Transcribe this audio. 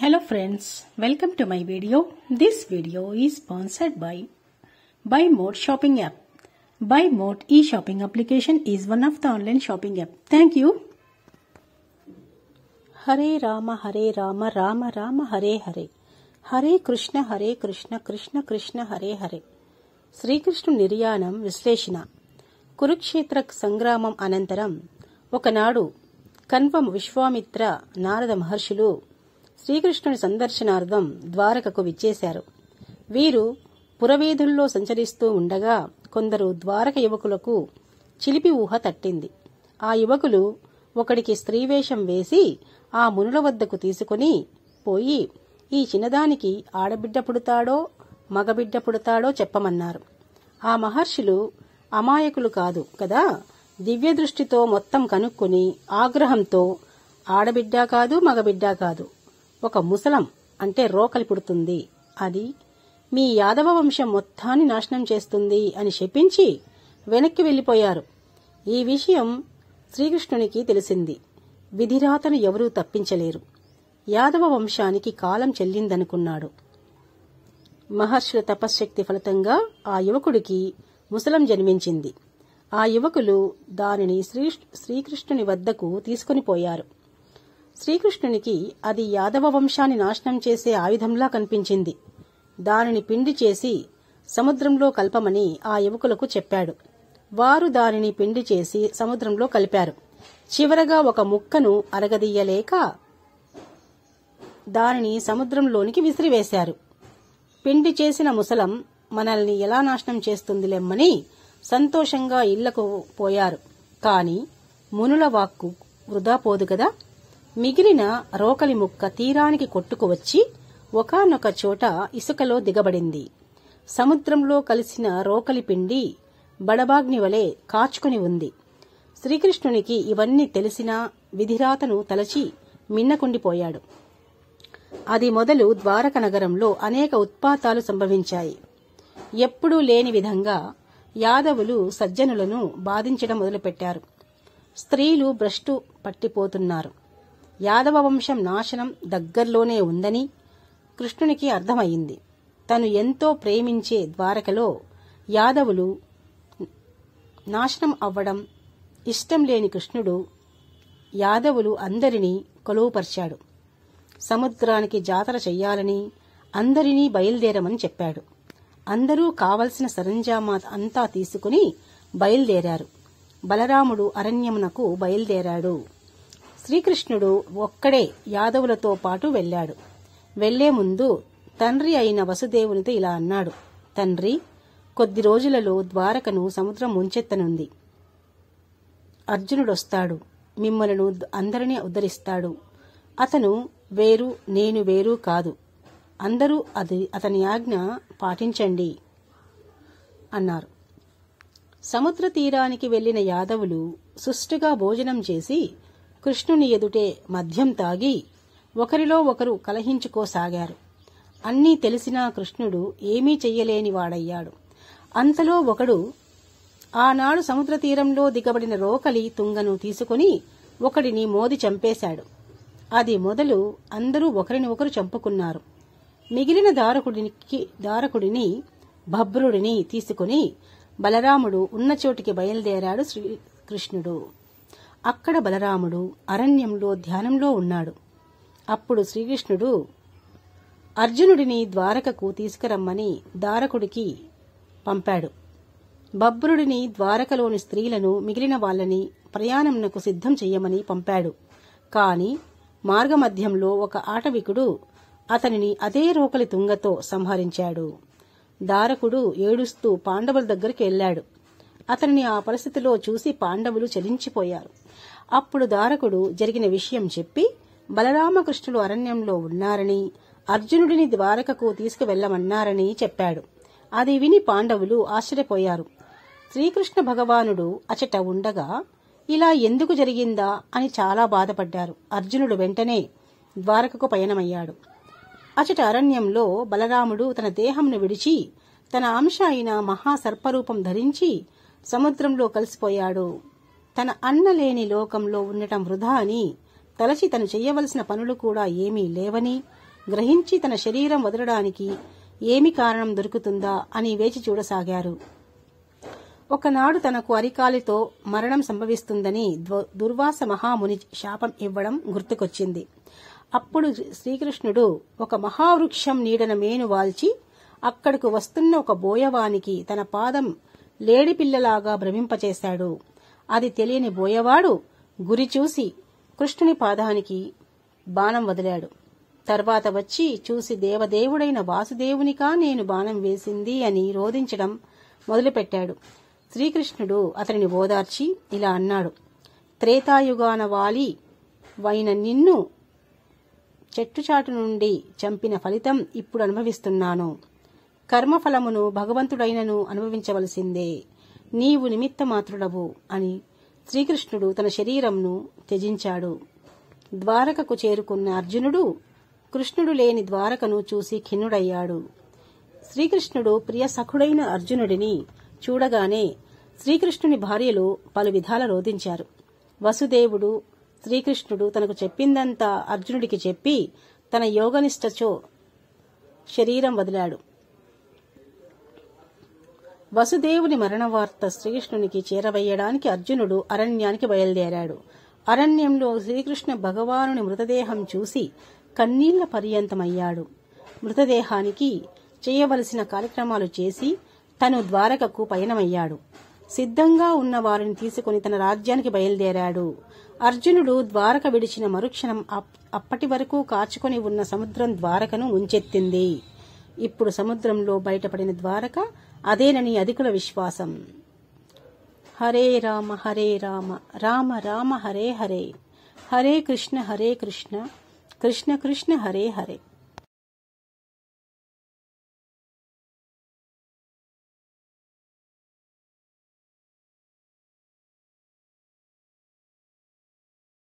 Hello friends, welcome to my video. This video is sponsored by BuyMode shopping app. BuyMode e-shopping application is one of the online shopping app. Thank you. Hare Rama, Rama Rama, Hare Hare. Hare Krishna, Krishna Krishna, Hare Hare. శ్రీకృష్ణు నిర్యాణం విశ్లేషణ. కురుక్షేత్ర సంగ్రామం అనంతరం ఒకనాడు కన్వం, విశ్వామిత్ర, నారద మహర్షులు శ్రీకృష్ణుని సందర్శనార్థం ద్వారకకు విచ్చేశారు. వీరు పురవీధుల్లో సంచరిస్తూ ఉండగా కొందరు ద్వారక యువకులకు చిలిపి ఊహ తట్టింది. ఆ యువకులు ఒకడికి స్త్రీవేషం వేసి ఆ మునుల వద్దకు తీసుకుని పోయి ఈ చిన్నదానికి ఆడబిడ్డ పుడతాడో మగబిడ్డ పుడతాడో చెప్పమన్నారు. ఆ మహర్షులు అమాయకులు కాదు కదా, దివ్య దృష్టితో మొత్తం కనుక్కుని ఆగ్రహంతో ఆడబిడ్డ కాదు మగబిడ్డ కాదు, ఒక ముసలం అంటే రోకలి పుడుతుంది, అది మీ యాదవ వంశం మొత్తాన్ని నాశనం చేస్తుంది అని శపించి వెనక్కి వెళ్లిపోయారు. ఈ విషయం శ్రీకృష్ణునికి తెలిసింది. విధిరాతను ఎవరూ తప్పించలేరు. యాదవ వంశానికి కాలం చెల్లిందనుకున్నాడు. మహర్షుల తపశ్శక్తి ఫలితంగా ఆ యువకుడికి ముసలం జన్మించింది. ఆ యువకులు దానిని శ్రీకృష్ణుని వద్దకు తీసుకుని పోయారు. శ్రీకృష్ణునికి అది యాదవ వంశాన్ని నాశనం చేసే ఆయుధంలా కనిపించింది. దానిని పిండి చేసి సముద్రంలో కలపమని ఆ యువకులకు చెప్పాడు. వారు దానిని పిండి చేసి సముద్రంలో కలిపారు. చివరగా ఒక ముక్కను అరగదీయలేక దానిని సముద్రంలోనికి విసిరివేశారు. పిండి చేసిన ముసలం మనల్ని ఎలా నాశనం చేస్తుందిలేమ్మని సంతోషంగా ఇళ్లకు పోయారు. కాని మునుల వాక్కు వృధా పోదు కదా. మిగిలిన రోకలి ముక్క తీరానికి కొట్టుకువచ్చి ఒకానొక చోట ఇసుకలో దిగబడింది. సముద్రంలో కలిసిన రోకలి పిండి బడబాగ్ని వలె కాచుకుని ఉంది. శ్రీకృష్ణునికి ఇవన్నీ తెలిసినా విధిరాతను తలచి మిన్నకుండిపోయాడు. అది మొదలు ద్వారక నగరంలో అనేక ఉత్పాతాలు సంభవించాయి. ఎప్పుడూ లేని విధంగా యాదవులు సజ్జనులను బాధించడం మొదలుపెట్టారు. స్త్రీలు భ్రష్టు పట్టిపోతున్నారు. యాదవ వంశం నాశనం దగ్గర్లోనే ఉందని కృష్ణునికి అర్థమయ్యింది. తను ఎంతో ప్రేమించే ద్వారకలో యాదవులు నాశనం అవ్వడం ఇష్టం లేని కృష్ణుడు యాదవులు అందరినీ కొలువుపరిచాడు. సముద్రానికి జాతర చెయ్యాలని అందరినీ బయలుదేరమని చెప్పాడు. అందరూ కావలసిన సరంజామా అంతా తీసుకుని బయలుదేరారు. బలరాముడు అరణ్యమునకు బయలుదేరాడు. శ్రీకృష్ణుడు ఒక్కడే యాదవులతో పాటు వెళ్లాడు. వెళ్లే ముందు తండ్రి అయిన వసుదేవునితో ఇలా అన్నాడు: తండ్రి, కొద్ది రోజులలో ద్వారకను సముద్రం ముంచెత్తనుంది. అర్జునుడొస్తాడు. మిమ్మలను అందరినీ ఉద్ధరిస్తాడు. అతను వేరు, నేను వేరు కాదు. అందరూ అతని ఆజ్ఞ పాటించండి అన్నారు. సముద్ర తీరానికి వెళ్లిన యాదవులు సుష్టుగా భోజనం చేసి కృష్ణుని ఎదుటే మద్యం తాగి ఒకరిలో ఒకరు కలహించుకోసాగారు. అన్నీ తెలిసినా కృష్ణుడు ఏమీ చెయ్యలేని వాడయ్యాడు. అంతలో ఒకడు ఆనాడు సముద్ర తీరంలో దిగబడిన రోకలి తుంగను తీసుకుని ఒకడిని మోది చంపేశాడు. అది మొదలు అందరూ ఒకరిని ఒకరు చంపుకున్నారు. మిగిలిన దారకుడిని భబ్రుడిని తీసుకుని బలరాముడు ఉన్న చోటికి బయలుదేరాడు. శ్రీకృష్ణుడు అక్కడ బలరాముడు అరణ్యంలో ధ్యానంలో ఉన్నాడు. అప్పుడు శ్రీకృష్ణుడు అర్జునుడిని ద్వారకకు తీసుకురమ్మని దారకుడికి పంపాడు. బబ్రుడిని ద్వారకలోని స్త్రీలను మిగిలిన వాళ్ళని ప్రయాణంనకు సిద్ధం చెయ్యమని పంపాడు. కాని మార్గమధ్యంలో ఒక ఆటవికుడు అతనిని అదే రోకలి తుంగతో సంహరించాడు. దారకుడు ఏడుస్తూ పాండవుల దగ్గరికి వెళ్లాడు. అతనిని ఆ పరిస్థితిలో చూసి పాండవులు చలించిపోయారు. అప్పుడు దారకుడు జరిగిన విషయం చెప్పి బలరామకృష్ణులు అరణ్యంలో ఉన్నారని, అర్జునుడిని ద్వారకకు తీసుకువెళ్లమన్నారని చెప్పాడు. అది విని పాండవులు ఆశ్చర్యపోయారు. శ్రీకృష్ణ భగవానుడు అచట ఉండగా ఇలా ఎందుకు జరిగిందా అని చాలా బాధపడ్డారు. అర్జునుడు వెంటనే ద్వారకకు పయనమయ్యాడు. అచట అరణ్యంలో బలరాముడు తన దేహంను విడిచి తన అంశ అయిన మహాసర్పరూపం ధరించి సముద్రంలో కలిసిపోయాడు. తన అన్నలేని లోకంలో ఉండటం వృధా అని తలచి తను చెయ్యవలసిన పనులు కూడా ఏమీ లేవని గ్రహించి తన శరీరం వదలడానికి ఏమి కారణం దొరుకుతుందా అని వేచి చూడసాగారు. ఒకనాడు తనకు అరికాలితో మరణం సంభవిస్తుందని దుర్వాస మహాముని శాపం ఇవ్వడం గుర్తుకొచ్చింది. అప్పుడు శ్రీకృష్ణుడు ఒక మహావృక్షం నీడన మేను వాల్చి అక్కడకు వస్తున్న ఒక బోయవానికి తన పాదం లేడిపిల్లలాగా భ్రమింపచేశాడు. అది తెలియని బోయవాడు గురి చూసి కృష్ణుని పాదానికి బాణం వదిలాడు. తర్వాత వచ్చి చూసి దేవదేవుడైన వాసుదేవునికా నేను బాణం వేసింది అని రోదించడం మొదలుపెట్టాడు. శ్రీకృష్ణుడు అతనిని ఓదార్చి ఇలా అన్నాడు: త్రేతాయుగాన వాలి వైన నిన్ను చెట్టుచాటు నుండి చంపిన ఫలితం ఇప్పుడు అనుభవిస్తున్నాను. కర్మఫలమును భగవంతుడైనను అనుభవించవలసిందే. నీవు నిమిత్తమాత్రుడవు అని శ్రీకృష్ణుడు తన శరీరంను త్యజించాడు. ద్వారకకు చేరుకున్న అర్జునుడు కృష్ణుడు లేని ద్వారకను చూసి ఖిన్నుడయ్యాడు. శ్రీకృష్ణుడు ప్రియ సఖుడైన అర్జునుడిని చూడగానే శ్రీకృష్ణుని భార్యలు పలు విధాల రోధించారు. వసుదేవుడు శ్రీకృష్ణుడు తనకు చెప్పిందంతా అర్జునుడికి చెప్పి తన యోగనిష్టచో శరీరం వదిలాడు. వసుదేవుని మరణ వార్త శ్రీకృష్ణునికి చేరవేయడానికి అర్జునుడు అరణ్యానికి బయలుదేరాడు. అరణ్యంలో శ్రీకృష్ణ భగవానుని మృతదేహం చూసి కన్నీళ్ల పర్యంతమయ్యాడు. మృతదేహానికి చేయవలసిన కార్యక్రమాలు చేసి తను ద్వారకకు పయనమయ్యాడు. సిద్ధంగా ఉన్న వారిని తీసుకుని తన రాజ్యానికి బయలుదేరాడు. అర్జునుడు ద్వారక విడిచిన మరుక్షణం అప్పటి వరకు కాచుకొని ఉన్న సముద్రం ద్వారకను ముంచెత్తింది. ఇప్పుడు సముద్రంలో బయటపడిన ద్వారక అదేనని అధికుల విశ్వాసం. హరే రామ రామ రామ హరే హరే, హరే కృష్ణ కృష్ణ కృష్ణ హరే హరే.